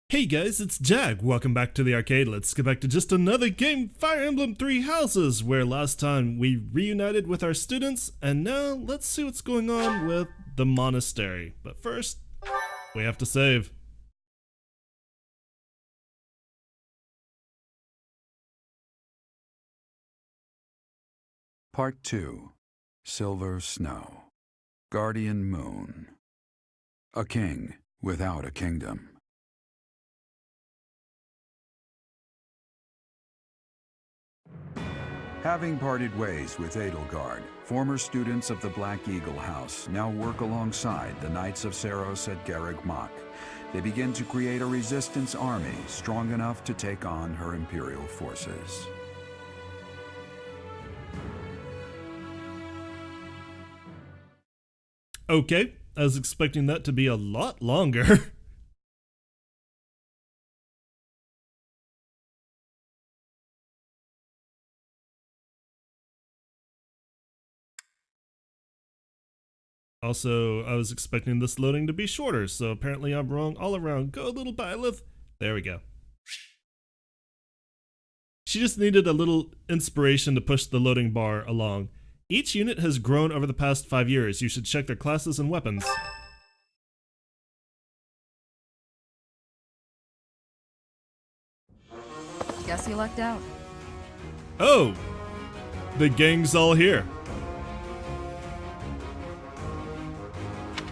Hey guys, it's Jag. Welcome back to the arcade. Let's get back to just another game, Fire Emblem Three Houses, where last time we reunited with our students, and now let's see what's going on with the monastery. But first, we have to save. Part 2. Silver Snow. Guardian Moon. A king without a kingdom. Having parted ways with Edelgard, former students of the Black Eagle House now work alongside the Knights of Seiros at Garreg-Mach. They begin to create a resistance army strong enough to take on her Imperial forces. Okay, I was expecting that to be a lot longer. Also, I was expecting this loading to be shorter, so apparently I'm wrong all around. Go, little Byleth. There we go. She just needed a little inspiration to push the loading bar along. Each unit has grown over the past 5 years. You should check their classes and weapons. Guess you lucked out. Oh! The gang's all here.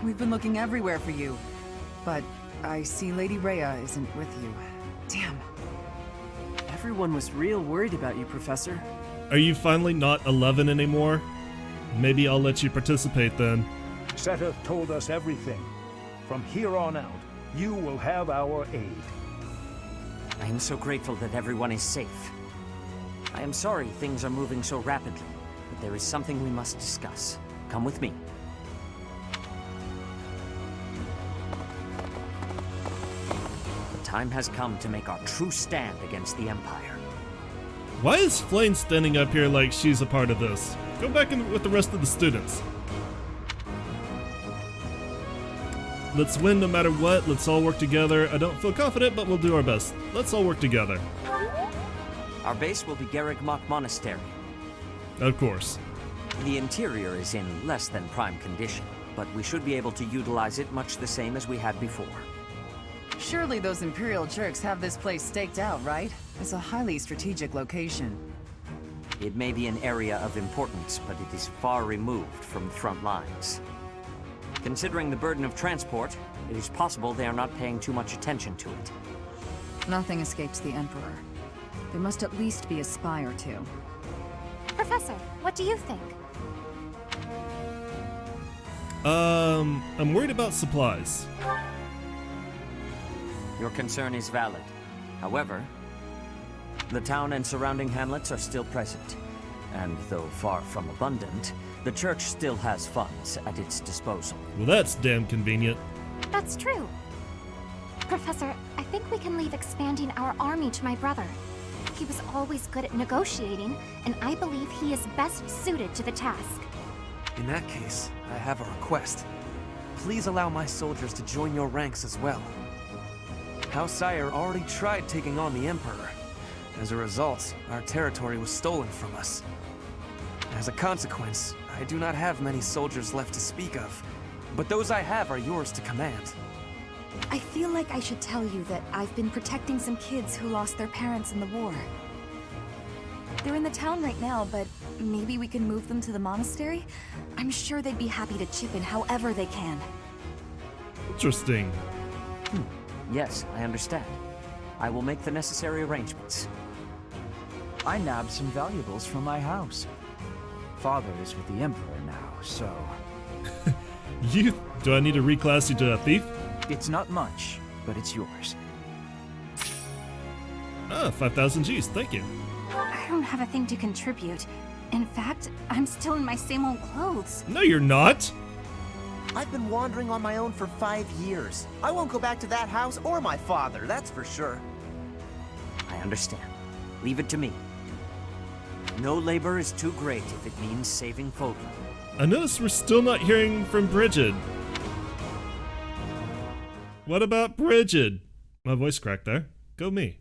We've been looking everywhere for you, but I see Lady Rhea isn't with you. Damn. Everyone was real worried about you, Professor. Are you finally not 11 anymore? Maybe I'll let you participate then. Seteth told us everything. From here on out, you will have our aid. I am so grateful that everyone is safe. I am sorry things are moving so rapidly, but there is something we must discuss. Come with me. The time has come to make our true stand against the Empire. Why is Flame standing up here like she's a part of this? Go back in with the rest of the students. Let's win no matter what. Let's all work together. I don't feel confident, but we'll do our best. Let's all work together. Our base will be Garreg-Mach Monastery. Of course. The interior is in less than prime condition, but we should be able to utilize it much the same as we had before. Surely those Imperial jerks have this place staked out, right? It's a highly strategic location. It may be an area of importance, but it is far removed from the front lines. Considering the burden of transport, it is possible they are not paying too much attention to it. Nothing escapes the Emperor. There must at least be a spy or two. Professor, what do you think? I'm worried about supplies. Your concern is valid. However, the town and surrounding hamlets are still present, and though far from abundant, the church still has funds at its disposal. Well, that's damn convenient. That's true. Professor, I think we can leave expanding our army to my brother. He was always good at negotiating, and I believe he is best suited to the task. In that case, I have a request. Please allow my soldiers to join your ranks as well. House Sire already tried taking on the Emperor. As a result, our territory was stolen from us. As a consequence, I do not have many soldiers left to speak of, but those I have are yours to command. I feel like I should tell you that I've been protecting some kids who lost their parents in the war. They're in the town right now, but maybe we can move them to the monastery? I'm sure they'd be happy to chip in however they can. Interesting. Yes, I understand. I will make the necessary arrangements. I nabbed some valuables from my house. Father is with the Emperor now, so... Do I need to reclass you to a thief? It's not much, but it's yours. Ah, 5,000 Gs, thank you. I don't have a thing to contribute. In fact, I'm still in my same old clothes. No, you're not. I've been wandering on my own for 5 years. I won't go back to that house or my father, that's for sure. I understand. Leave it to me. No labor is too great if it means saving Fodlan. I notice we're still not hearing from Bridget. What about Bridget? My voice cracked there. Go me.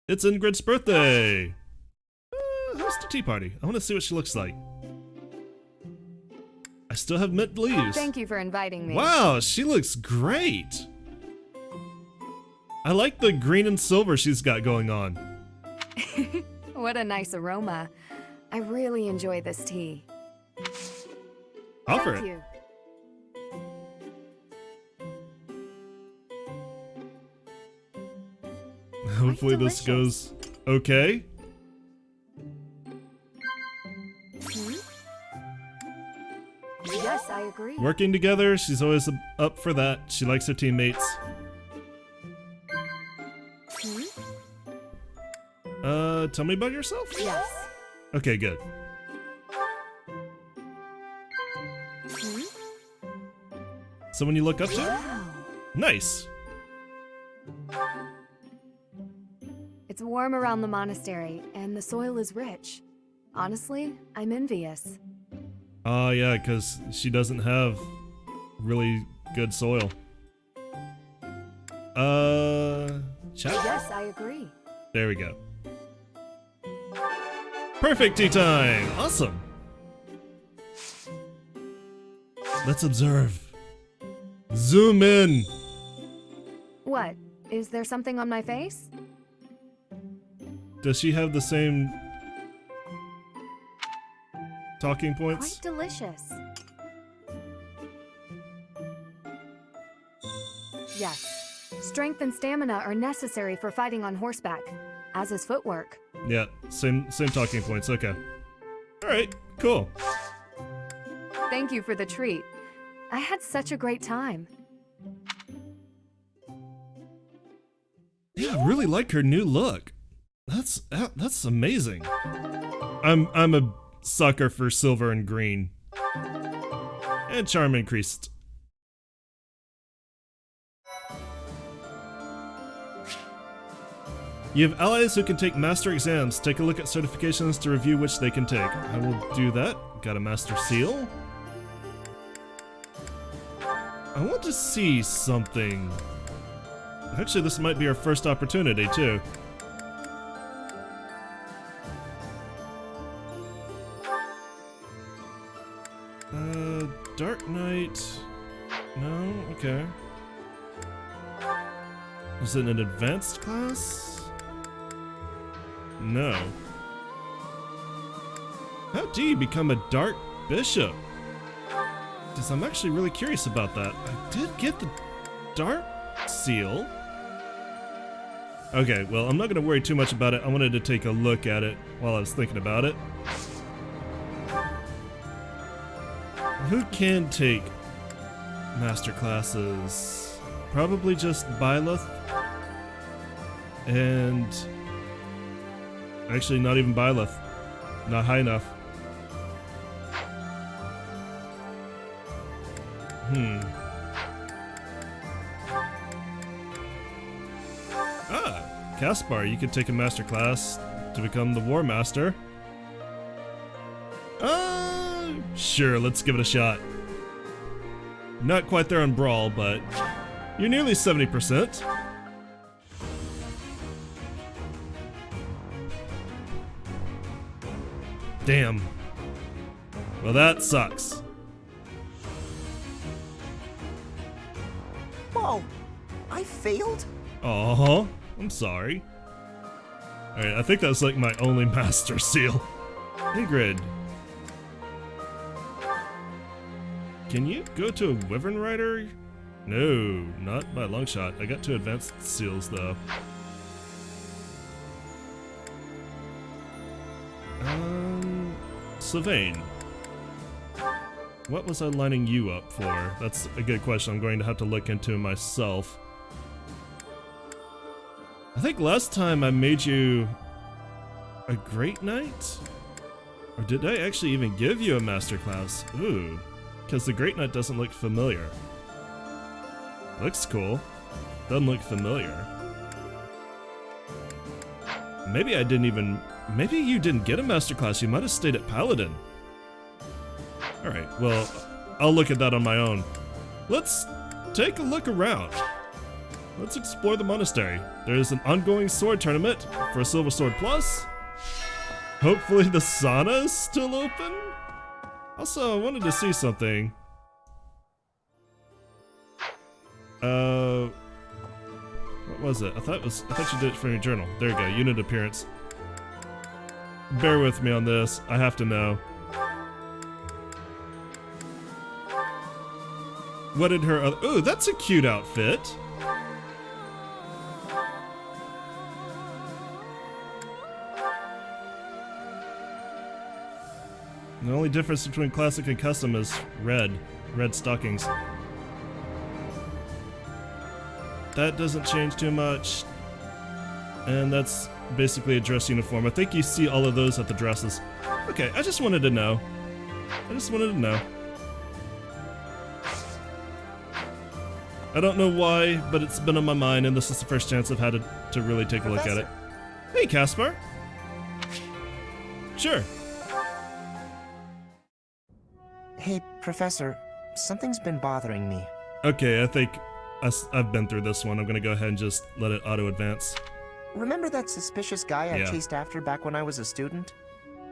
It's Ingrid's birthday! Host a tea party. I want to see what she looks like. I still have mint leaves. Thank you for inviting me. Wow, she looks great! I like the green and silver she's got going on. What a nice aroma. I really enjoy this tea. Offer Thank it. you. Hopefully this goes okay. Yes, I agree. Working together, she's always up for that. She likes her teammates. Tell me about yourself? Yes. Okay, good. Someone you look up to? Wow. Nice. It's warm around the monastery, and the soil is rich. Honestly, I'm envious. Oh, yeah, because she doesn't have really good soil. Chat? Yes, I agree. There we go. Perfect tea time! Awesome! Let's observe. Zoom in! What? Is there something on my face? Does she have the same talking points? Quite delicious. Yes. Strength and stamina are necessary for fighting on horseback, as is footwork. Yeah, same talking points, okay. Alright, cool. Thank you for the treat. I had such a great time. Yeah, I really like her new look. That's amazing. I'm a sucker for silver and green. And charm increased. You have allies who can take master exams. Take a look at certifications to review which they can take. I will do that. Got a master seal. I want to see something. Actually, this might be our first opportunity, too. Dark Knight. No? Okay. Is it an advanced class? No. How do you become a Dark Bishop? Because I'm actually really curious about that. I did get the Dark Seal. Okay, well, I'm not going to worry too much about it. I wanted to take a look at it while I was thinking about it. Who can take master classes? Probably just Byleth. And actually not even Byleth. Not high enough. Caspar, you could take a master class to become the War Master. Sure, let's give it a shot. Not quite there on Brawl, but you're nearly 70%. Damn. Well, that sucks. Whoa! I failed? Uh-huh. I'm sorry. Alright, I think that's like my only master seal. Ingrid. Can you go to a Wyvern Rider? No, not by a long shot. I got 2 advanced seals though. Sylvain. What was I lining you up for? That's a good question I'm going to have to look into myself. I think last time I made you a Great Knight? Or did I actually even give you a Master Class? Ooh, because the Great Knight doesn't look familiar. Looks cool. Doesn't look familiar. Maybe I didn't even... Maybe you didn't get a Master Class, you might have stayed at Paladin. Alright, well, I'll look at that on my own. Let's take a look around. Let's explore the monastery. There's an ongoing sword tournament for a Silver Sword Plus. Hopefully the sauna is still open. Also, I wanted to see something. What was it? I thought you did it from your journal. There you go, unit appearance. Bear with me on this. I have to know. What did her other... Ooh, that's a cute outfit. The only difference between classic and custom is red stockings. That doesn't change too much. And that's basically a dress uniform. I think you see all of those at the dresses. Okay, I just wanted to know. I don't know why, but it's been on my mind, and this is the first chance I've had to really take a look at it. Hey, Caspar. Sure. Hey, Professor, something's been bothering me. Okay, I think I've been through this one. I'm gonna go ahead and just let it auto-advance. Remember that suspicious guy I Yeah. chased after back when I was a student?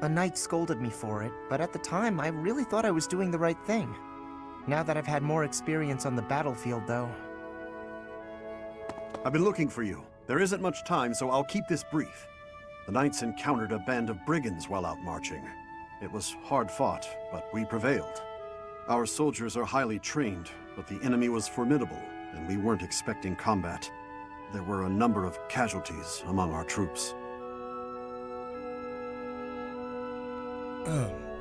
A knight scolded me for it, but at the time I really thought I was doing the right thing. Now that I've had more experience on the battlefield, though... I've been looking for you. There isn't much time, so I'll keep this brief. The knights encountered a band of brigands while out marching. It was hard fought, but we prevailed. Our soldiers are highly trained, but the enemy was formidable, and we weren't expecting combat. There were a number of casualties among our troops.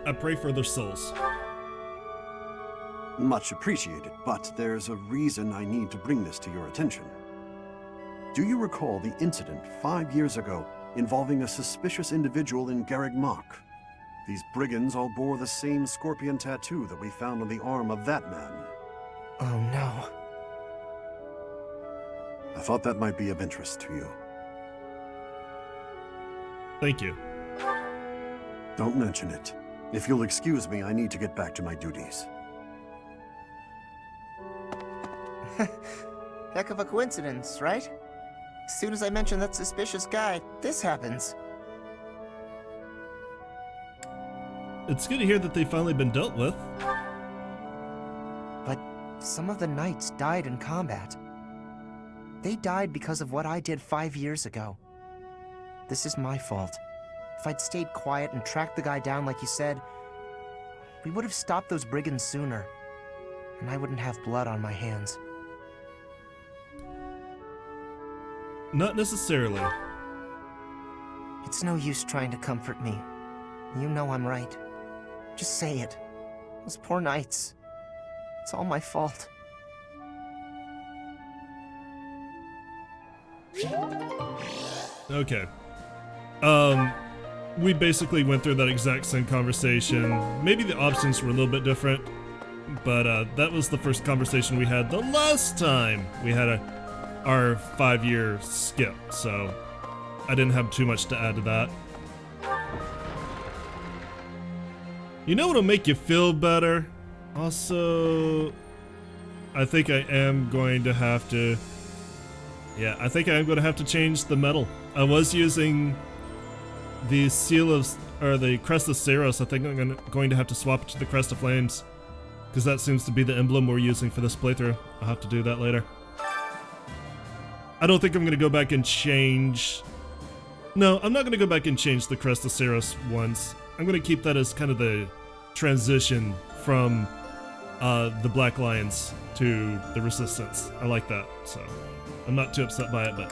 I pray for their souls. Much appreciated, but there's a reason I need to bring this to your attention. Do you recall the incident 5 years ago involving a suspicious individual in Garreg Mach? These brigands all bore the same scorpion tattoo that we found on the arm of that man. Oh no. I thought that might be of interest to you. Thank you. Don't mention it. If you'll excuse me, I need to get back to my duties. Heck of a coincidence, right? As soon as I mention that suspicious guy, this happens. It's good to hear that they've finally been dealt with. But some of the knights died in combat. They died because of what I did 5 years ago. This is my fault. If I'd stayed quiet and tracked the guy down like you said, we would have stopped those brigands sooner, and I wouldn't have blood on my hands. Not necessarily. It's no use trying to comfort me. You know I'm right. Just say it. Those poor knights. It's all my fault. Okay. We basically went through that exact same conversation. Maybe the options were a little bit different, but that was the first conversation we had the last time we had our 5-year skip, so I didn't have too much to add to that. You know what'll make you feel better? Also, I think I am going to have to... Yeah, I think I am going to have to change the medal. I was using the seal of... or the crest of Seiros. I think I'm going to have to swap it to the crest of flames, because that seems to be the emblem we're using for this playthrough. I'll have to do that later. I don't think I'm going to go back and change... No, I'm not going to go back and change the crest of Seiros once. I'm going to keep that as kind of the transition from the Black Lions to the Resistance. I like that, so I'm not too upset by it, but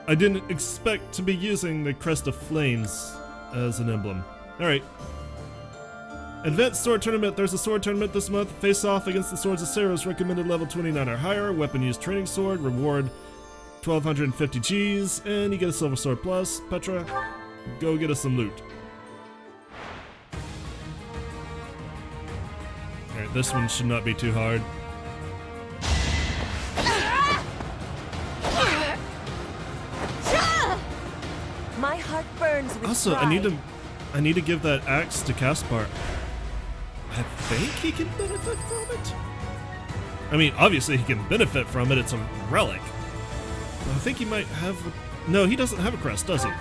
I didn't expect to be using the Crest of Flames as an emblem. Alright. Advanced Sword Tournament. There's a sword tournament this month. Face off against the Swords of Seiros, recommended level 29 or higher. Weapon use training sword, reward 1,250 Gs, and you get a Silver Sword Plus. Petra, go get us some loot. Alright, this one should not be too hard. My heart burns with Also, pride. I need to give that axe to Caspar. I think he can benefit from it. I mean, obviously he can benefit from it. It's a relic. I think he might have... No, he doesn't have a crest, does he?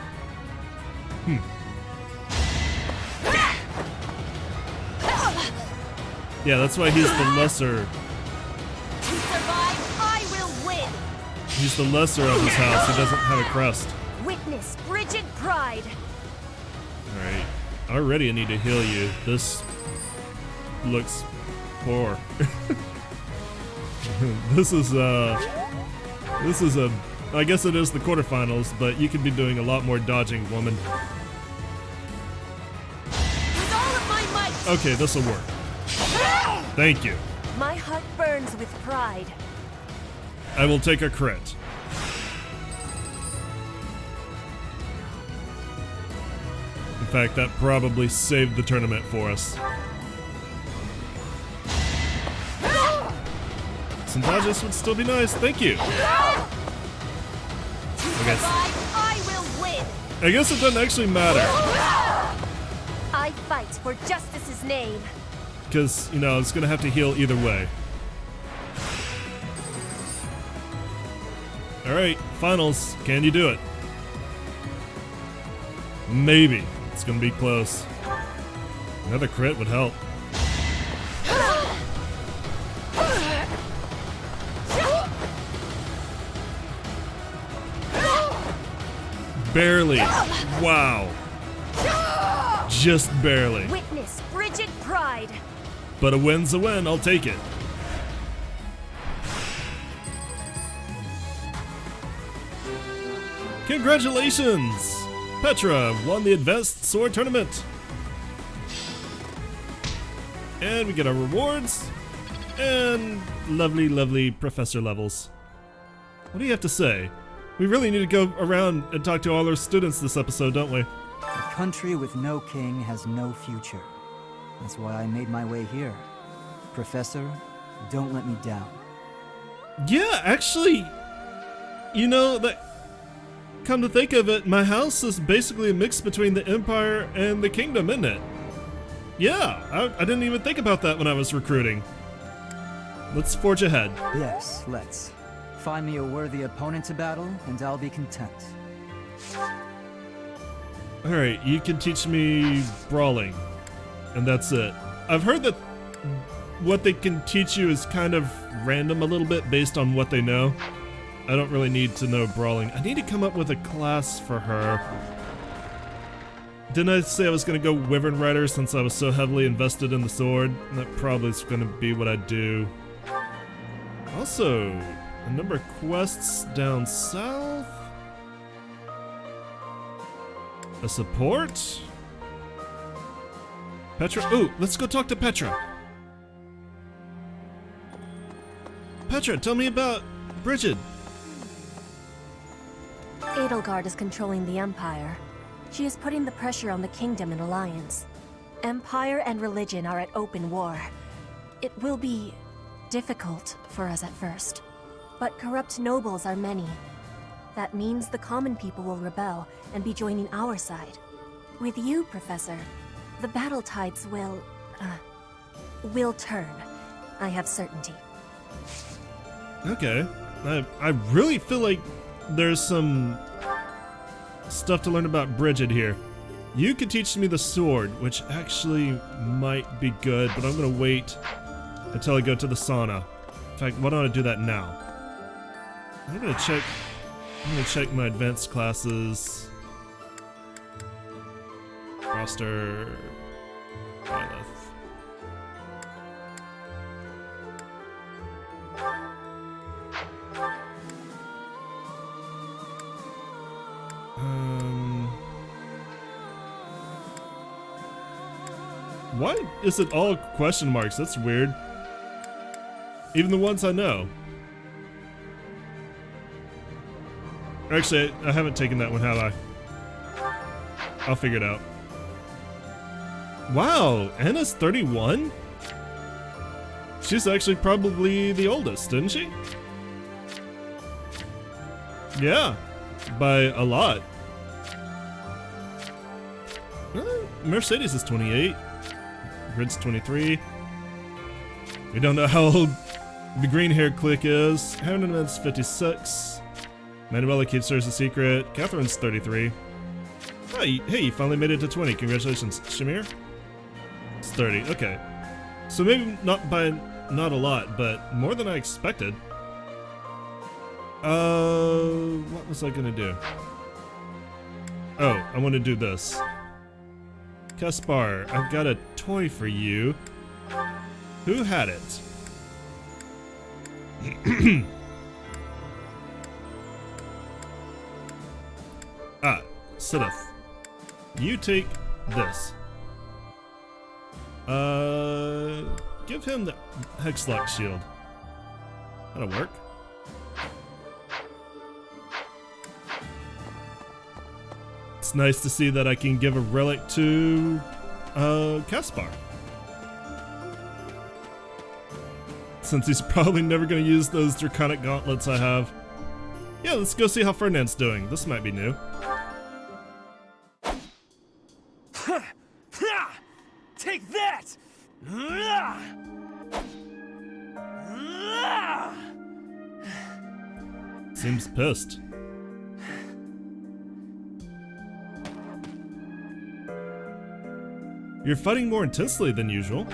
Yeah, that's why he's the lesser... To survive, I will win! He's the lesser of his house. He doesn't have a crest. Witness frigid pride! Alright. Already I need to heal you. This looks poor. This is a... I guess it is the quarterfinals, but you could be doing a lot more dodging, woman. With all of my might! Okay, this'll work. Thank you. My heart burns with pride. I will take a crit. In fact, that probably saved the tournament for us. Some dodges would still be nice. Thank you. I will win. I guess it doesn't actually matter. I fight for justice's name. Because, you know, it's going to have to heal either way. Alright, finals. Can you do it? Maybe. It's going to be close. Another crit would help. Barely. Wow. Just barely. Witness frigid pride. But a win's a win, I'll take it. Congratulations! Petra won the Advanced Sword Tournament. And we get our rewards. And lovely, lovely professor levels. What do you have to say? We really need to go around and talk to all our students this episode, don't we? A country with no king has no future. That's why I made my way here. Professor, don't let me down. Yeah, actually, you know, that. Come to think of it, my house is basically a mix between the Empire and the Kingdom, isn't it? Yeah, I didn't even think about that when I was recruiting. Let's forge ahead. Yes, let's. Find me a worthy opponent to battle, and I'll be content. Alright, you can teach me brawling. And that's it. I've heard that what they can teach you is kind of random a little bit based on what they know. I don't really need to know brawling. I need to come up with a class for her. Didn't I say I was going to go Wyvern Rider since I was so heavily invested in the sword? That probably is going to be what I do. Also, a number of quests down south. A support? Petra? Ooh, let's go talk to Petra. Petra, tell me about Bridget. Edelgard is controlling the Empire. She is putting the pressure on the Kingdom in alliance. Empire and religion are at open war. It will be difficult for us at first, but corrupt nobles are many. That means the common people will rebel and be joining our side. With you, Professor, the battle tides will turn. I have certainty. Okay. I really feel like there's some stuff to learn about Bridget here. You could teach me the sword, which actually might be good, but I'm gonna wait until I go to the sauna. In fact, why don't I do that now? I'm gonna check my advanced classes. Roster. Lilith. Why is it all question marks? That's weird. Even the ones I know. Actually, I haven't taken that one, have I? I'll figure it out. Wow, Anna's 31? She's actually probably the oldest, isn't she? Yeah, by a lot. Mercedes is 28. Grid's 23. We don't know how old the green hair clique is. Herman's 56. Manuela keeps hers a secret. Catherine's 33. Oh, hey, you finally made it to 20. Congratulations. Shamir? It's 30. Okay. So maybe not a lot, but more than I expected. What was I gonna do? Oh, I want to do this. Kaspar, I've got a toy for you. Who had it? Sidith. You take this. Give him the Hexlock shield. That'll work. It's nice to see that I can give a relic to Kaspar. Since he's probably never going to use those draconic gauntlets I have. Yeah, let's go see how Ferdinand's doing. This might be new. Take that! Seems pissed. You're fighting more intensely than usual.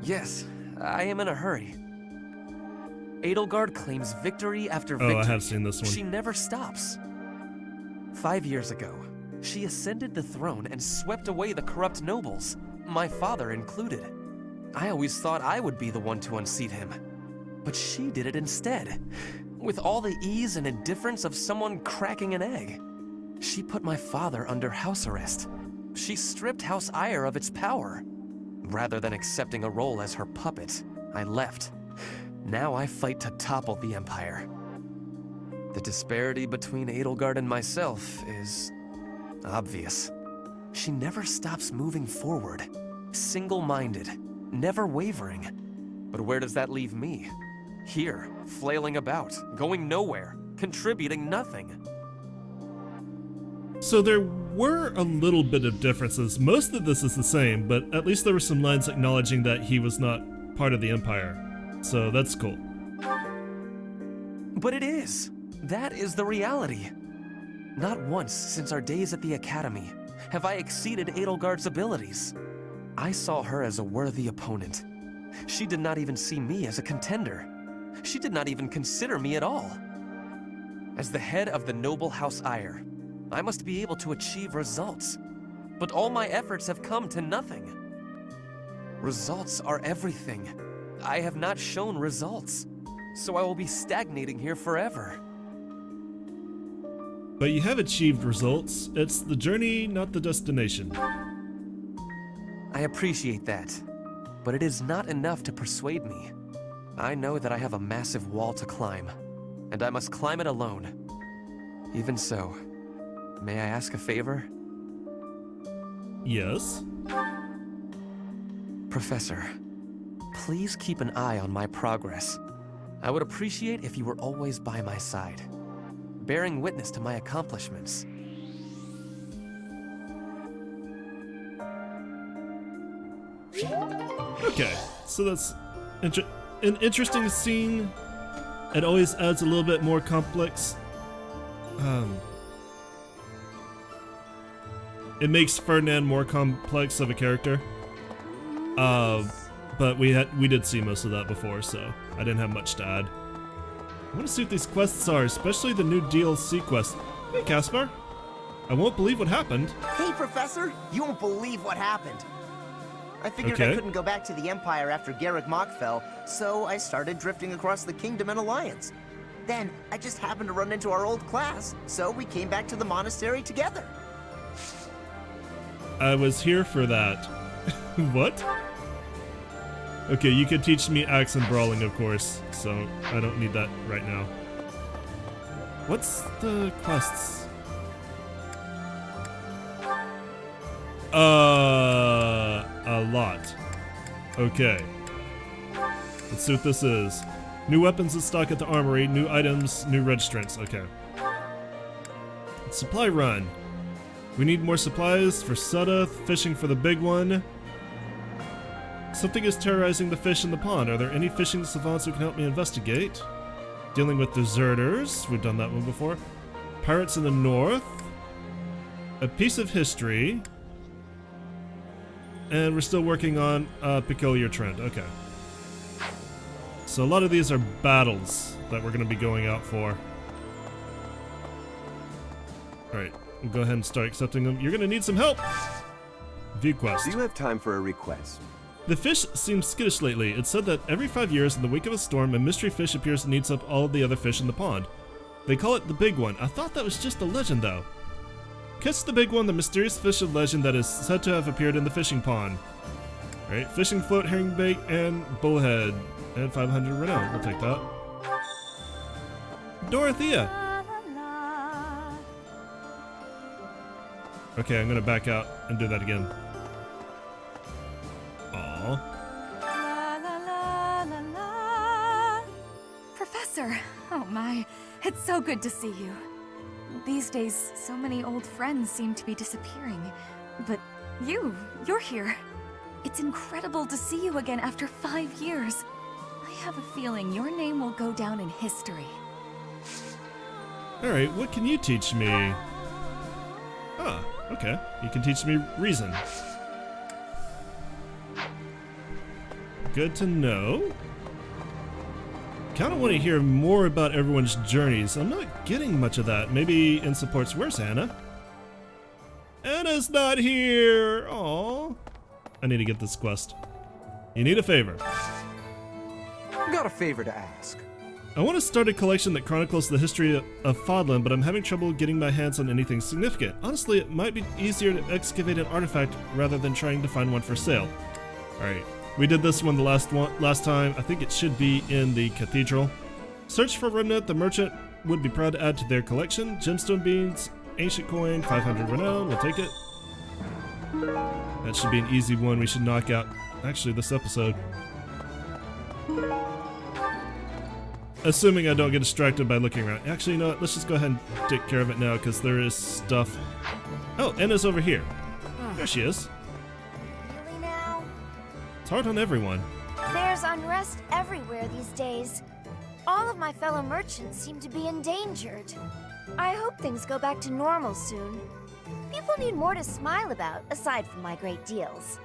Yes, I am in a hurry. Edelgard claims victory after victory. Oh, I have seen this one. She never stops. 5 years ago, she ascended the throne and swept away the corrupt nobles, my father included. I always thought I would be the one to unseat him. But she did it instead, with all the ease and indifference of someone cracking an egg. She put my father under house arrest. She stripped House Ire of its power. Rather than accepting a role as her puppet, I left. Now I fight to topple the Empire. The disparity between Edelgard and myself is obvious. She never stops moving forward, single-minded, never wavering. But where does that leave me? Here, flailing about, going nowhere, contributing nothing. So there were a little bit of differences. Most of this is the same, but at least there were some lines acknowledging that he was not part of the Empire. So that's cool. But it is. That is the reality. Not once since our days at the Academy have I exceeded Edelgard's abilities. I saw her as a worthy opponent. She did not even see me as a contender. She did not even consider me at all. As the head of the noble House Ire, I must be able to achieve results. But all my efforts have come to nothing. Results are everything. I have not shown results, so I will be stagnating here forever. But you have achieved results. It's the journey, not the destination. I appreciate that, but it is not enough to persuade me. I know that I have a massive wall to climb, and I must climb it alone. Even so, may I ask a favor? Yes? Professor, please keep an eye on my progress. I would appreciate if you were always by my side, bearing witness to my accomplishments. Okay, so that's an interesting scene. It always adds a little bit more complex. It makes Ferdinand more complex of a character. But we did see most of that before, so I didn't have much to add. I want to see what these quests are, especially the new DLC quest. Hey, Kaspar. I won't believe what happened. Hey, Professor! You won't believe what happened. I figured I couldn't go back to the Empire after Garreg Mach fell, so I started drifting across the Kingdom in Alliance. Then, I just happened to run into our old class, so we came back to the monastery together. I was here for that. What? Okay, you could teach me axe and brawling, of course, so I don't need that right now. What's the quests? A lot. Okay. Let's see what this is. New weapons in stock at the armory, new items, new registrants. Okay. Supply run. We need more supplies for Sutta, fishing for the big one. Something is terrorizing the fish in the pond. Are there any fishing savants who can help me investigate? Dealing with deserters. We've done that one before. Pirates in the north. A piece of history. And we're still working on a peculiar trend. Okay. So a lot of these are battles that we're going to be going out for. Alright, we'll go ahead and start accepting them. You're going to need some help! View quest. Do you have time for a request? The fish seems skittish lately. It's said that every 5 years, in the wake of a storm, a mystery fish appears and eats up all the other fish in the pond. They call it the Big One. I thought that was just a legend, though. Catch the Big One, the mysterious fish of legend that is said to have appeared in the fishing pond. Alright, fishing float, herring bait, and bullhead. And 500 renown. We'll take that. Dorothea! Okay, I'm gonna back out and do that again. Aww. Professor! Oh my, it's so good to see you. These days, so many old friends seem to be disappearing. But you're here. It's incredible to see you again after 5 years. I have a feeling your name will go down in history. Alright, what can you teach me? Ah, okay. You can teach me reason. Good to know. Kinda want to hear more about everyone's journeys. I'm not getting much of that. Maybe in supports. Where's Anna? Anna's not here! Aww. I need to get this quest. You need a favor. Got a favor to ask. I want to start a collection that chronicles the history of Fodlan, but I'm having trouble getting my hands on anything significant. Honestly, it might be easier to excavate an artifact rather than trying to find one for sale. Alright, we did this one the last time. I think it should be in the cathedral. Search for Remnant. The merchant would be proud to add to their collection. Gemstone beans, ancient coin, 500 renown. We'll take it. That should be an easy one we should knock out, actually, this episode. Assuming I don't get distracted by looking around. Actually, you know what? Let's just go ahead and take care of it now, because there is stuff. Oh, Anna's over here. There she is. Really now? It's hard on everyone. There's unrest everywhere these days. All of my fellow merchants seem to be endangered. I hope things go back to normal soon. People need more to smile about, aside from my great deals.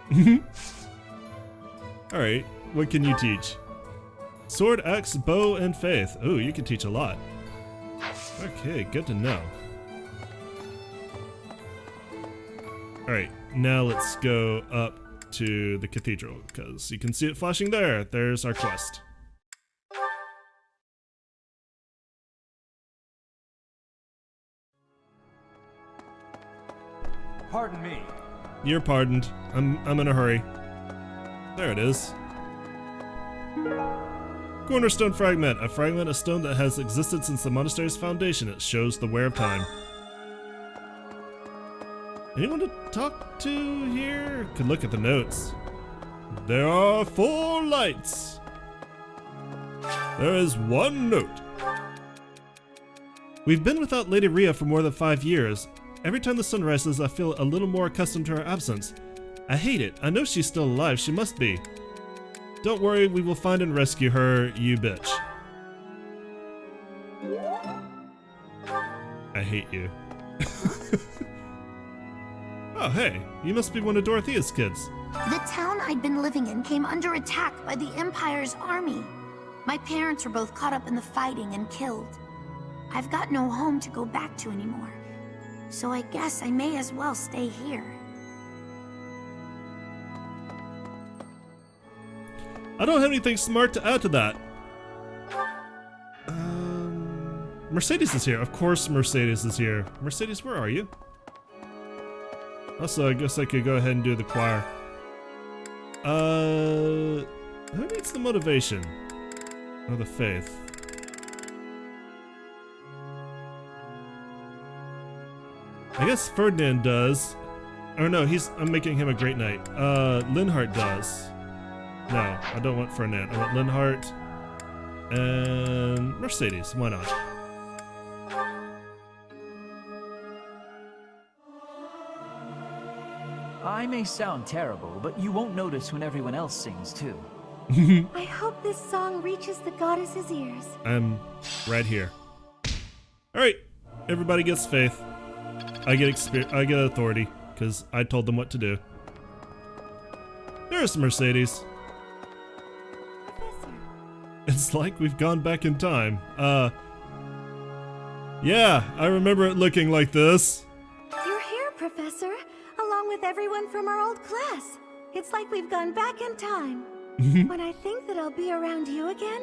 Alright, what can you teach? Sword, axe, bow, and faith. Ooh, you can teach a lot. Okay, good to know. Alright, now let's go up to the cathedral, because you can see it flashing there. There's our quest. Pardon me. You're pardoned. I'm in a hurry. There it is. Cornerstone fragment. A fragment of stone that has existed since the monastery's foundation. It shows the wear of time. Anyone to talk to here? Could look at the notes. There are 4 lights. There is 1 note. We've been without Lady Rhea for more than 5 years. Every time the sun rises, I feel a little more accustomed to her absence. I hate it. I know she's still alive. She must be. Don't worry, we will find and rescue her, you bitch. I hate you. Oh, hey, you must be one of Dorothea's kids. The town I'd been living in came under attack by the Empire's army. My parents were both caught up in the fighting and killed. I've got no home to go back to anymore, so I guess I may as well stay here. I don't have anything smart to add to that. Mercedes is here. Of course Mercedes is here. Mercedes, where are you? Also, I guess I could go ahead and do the choir. Who needs the motivation? Or the faith? I guess Ferdinand does. Or no, I'm making him a great knight. Linhart does. No, I don't want Ferdinand. I want Linhart and Mercedes. Why not? I may sound terrible, but you won't notice when everyone else sings too. I hope this song reaches the goddess's ears. I'm right here. Alright, everybody gets faith. I get authority, because I told them what to do. There's Mercedes. It's like we've gone back in time. Yeah, I remember it looking like this. You're here, Professor, along with everyone from our old class. It's like we've gone back in time. When I think that I'll be around you again,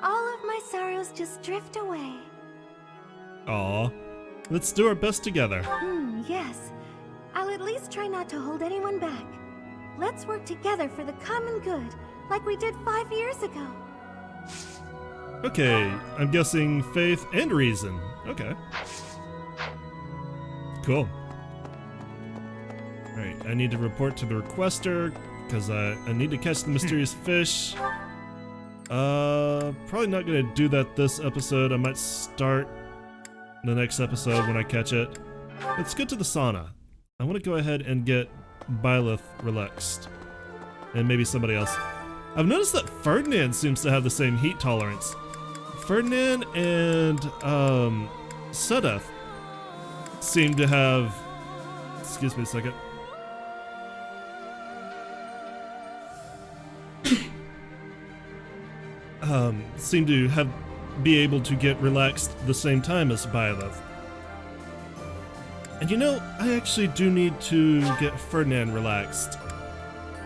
all of my sorrows just drift away. Aw, let's do our best together. Yes. I'll at least try not to hold anyone back. Let's work together for the common good, like we did 5 years ago. Okay, I'm guessing faith and reason. Okay. Cool. Alright, I need to report to the requester, because I need to catch the mysterious fish. Probably not gonna do that this episode. I might start the next episode when I catch it. Let's get to the sauna. I want to go ahead and get Byleth relaxed. And maybe somebody else. I've noticed that Ferdinand seems to have the same heat tolerance. Ferdinand and Sedeth seem to have... Excuse me a second. Seem to be able to get relaxed the same time as Byleth. And you know, I actually do need to get Ferdinand relaxed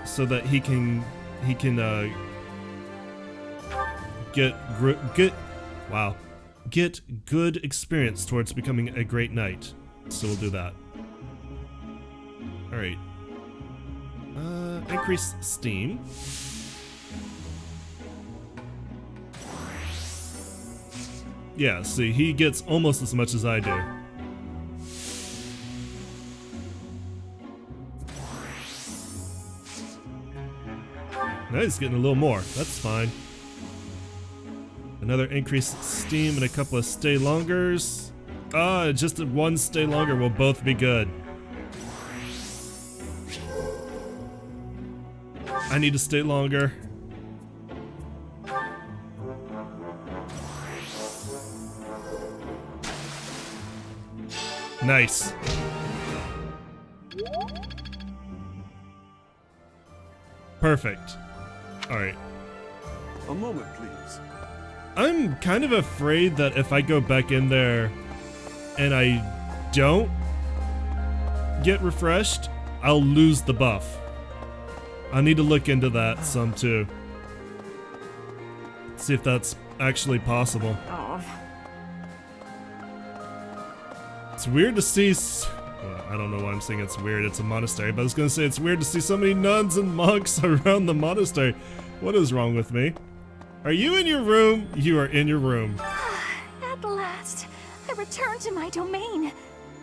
so that he can get good experience towards becoming a great knight. So we'll do that. All right. Increase steam. Yeah, see, he gets almost as much as I do. Now he's getting a little more. That's fine. Another increased steam and a couple of stay longers. Just one stay longer will both be good. I need to stay longer. Nice. Perfect. Alright. A moment, please. I'm kind of afraid that if I go back in there and I don't get refreshed, I'll lose the buff. I need to look into that some too. See if that's actually possible. It's weird to see... Well, I don't know why I'm saying it's weird. It's a monastery, but I was gonna say it's weird to see so many nuns and monks around the monastery. What is wrong with me? Are you in your room? You are in your room. At last, I return to my domain.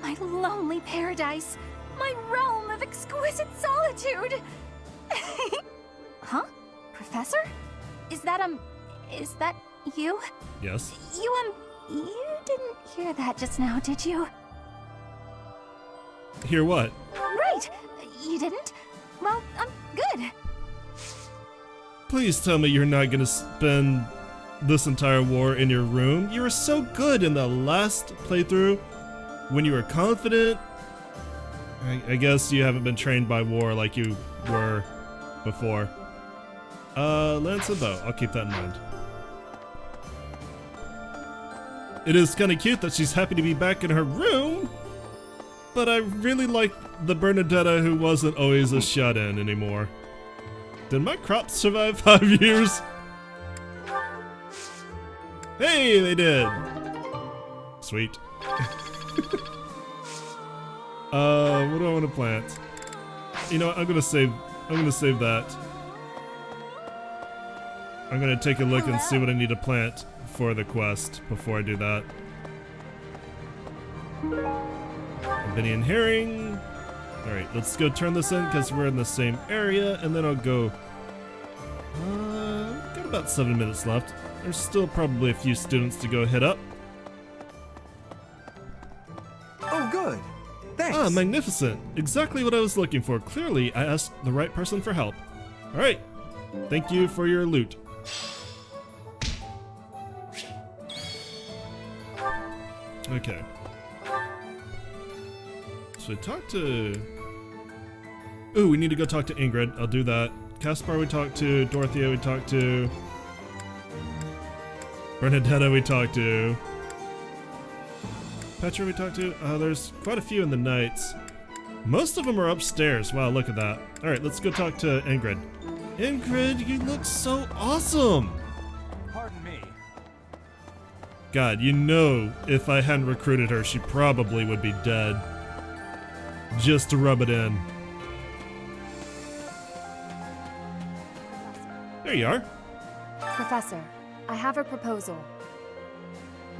My lonely paradise. My realm of exquisite solitude. Huh? Professor? Is that you? Yes. You didn't hear that just now, did you? Hear what? Right! You didn't? Well, good. Please tell me you're not gonna spend this entire war in your room. You were so good in the last playthrough when you were confident. I guess you haven't been trained by war like you were before. Lance and bow. I'll keep that in mind. It is kind of cute that she's happy to be back in her room, but I really like the Bernadetta who wasn't always a shut-in anymore. Did my crops survive 5 years? Hey, they did! Sweet. What do I want to plant? You know what, I'm gonna save that. I'm gonna take a look and see what I need to plant for the quest before I do that. Albinian herring. Alright, let's go turn this in because we're in the same area, and then I'll go... got about 7 minutes left. There's still probably a few students to go hit up. Oh, good. Thanks. Ah, magnificent. Exactly what I was looking for. Clearly, I asked the right person for help. Alright. Thank you for your loot. Okay. So we talked to... Ooh, we need to go talk to Ingrid. I'll do that. Caspar we talked to. Dorothea we talked to. Bernadetta we talked to. Petra we talked to. There's quite a few in the Knights. Most of them are upstairs. Wow, look at that. Alright, let's go talk to Ingrid. Ingrid, you look so awesome! Pardon me. God, you know if I hadn't recruited her, she probably would be dead. Just to rub it in. There you are. Professor, I have a proposal.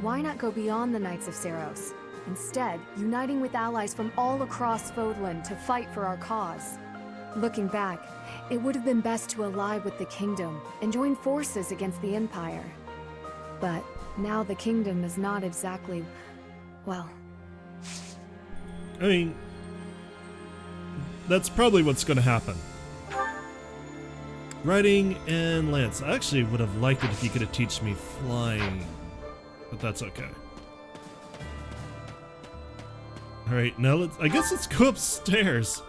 Why not go beyond the Knights of Seiros? Instead, uniting with allies from all across Fodlan to fight for our cause. Looking back, it would have been best to ally with the Kingdom and join forces against the Empire. But now the Kingdom is not exactly, well... I mean, that's probably what's going to happen. Riding and Lance. I actually would have liked it if you could have taught me flying. But that's okay. Alright, now I guess let's go upstairs.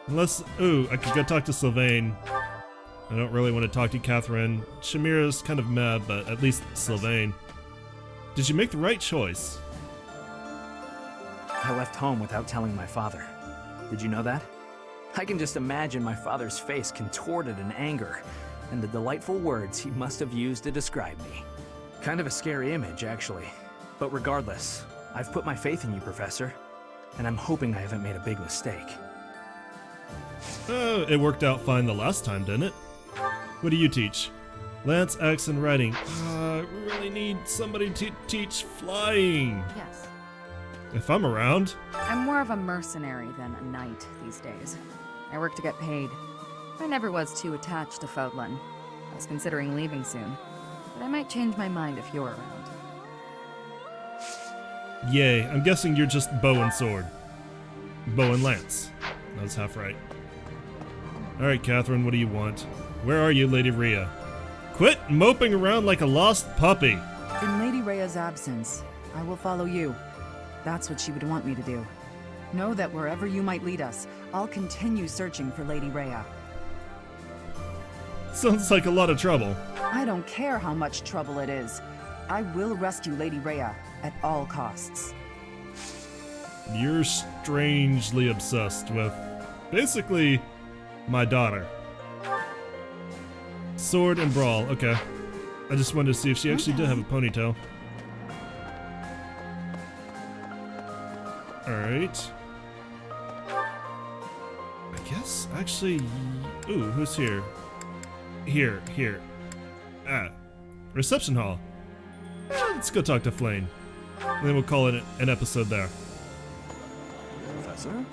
Unless, ooh, I could go talk to Sylvain. I don't really want to talk to Catherine. Shamira's kind of mad, but at least Sylvain. Did you make the right choice? I left home without telling my father. Did you know that? I can just imagine my father's face contorted in anger, and the delightful words he must have used to describe me. Kind of a scary image, actually. But regardless, I've put my faith in you, Professor, and I'm hoping I haven't made a big mistake. It worked out fine the last time, didn't it? What do you teach? Lance, axe, and riding. I really need somebody to teach flying. Yes. If I'm around. I'm more of a mercenary than a knight these days. I work to get paid. I never was too attached to Fodlan. I was considering leaving soon, but I might change my mind if you're around. Yay, I'm guessing you're just bow and sword. Bow and lance. That was half right. Alright, Catherine, what do you want? Where are you, Lady Rhea? Quit moping around like a lost puppy! In Lady Rhea's absence, I will follow you. That's what she would want me to do. Know that wherever you might lead us, I'll continue searching for Lady Rhea. Sounds like a lot of trouble. I don't care how much trouble it is. I will rescue Lady Rhea at all costs. You're strangely obsessed with, basically, my daughter. Sword and brawl, okay. I just wanted to see if she actually did have a ponytail. Alright. I guess, actually... Ooh, who's here? Here. Ah. Reception hall. Let's go talk to Flame. And then we'll call it an episode there. Professor?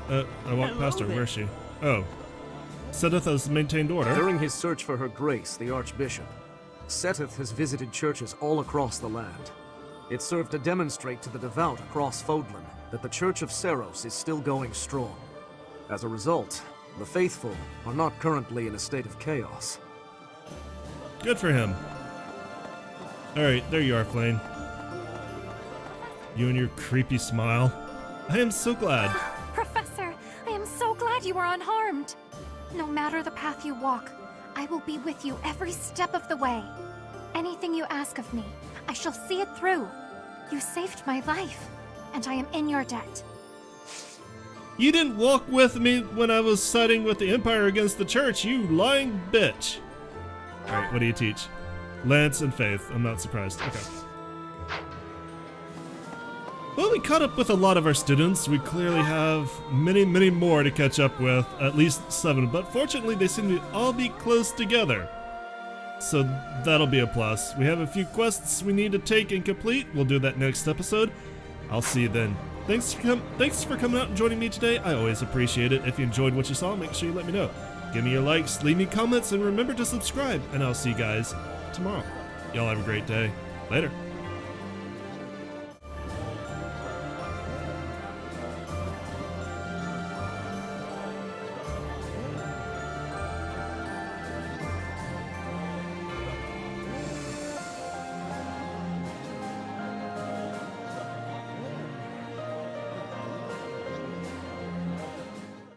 I walked past her. Where is she? Oh. Seteth has maintained order. During his search for Her Grace, the Archbishop, Seteth has visited churches all across the land. It served to demonstrate to the devout across Fodlan that the Church of Seiros is still going strong. As a result, the faithful are not currently in a state of chaos. Good for him. Alright, there you are, Flame. You and your creepy smile. I am so glad. Professor, I am so glad you are unharmed. No matter the path you walk, I will be with you every step of the way. Anything you ask of me, I shall see it through. You saved my life, and I am in your debt. You didn't walk with me when I was siding with the Empire against the Church, you lying bitch. Alright, what do you teach? Lance and Faith. I'm not surprised. Okay. Well, we caught up with a lot of our students. We clearly have many, many more to catch up with. At least 7, but fortunately they seem to all be close together. So that'll be a plus. We have a few quests we need to take and complete. We'll do that next episode. I'll see you then. Thanks for coming out and joining me today. I always appreciate it. If you enjoyed what you saw, make sure you let me know. Give me your likes, leave me comments, and remember to subscribe. And I'll see you guys tomorrow. Y'all have a great day. Later.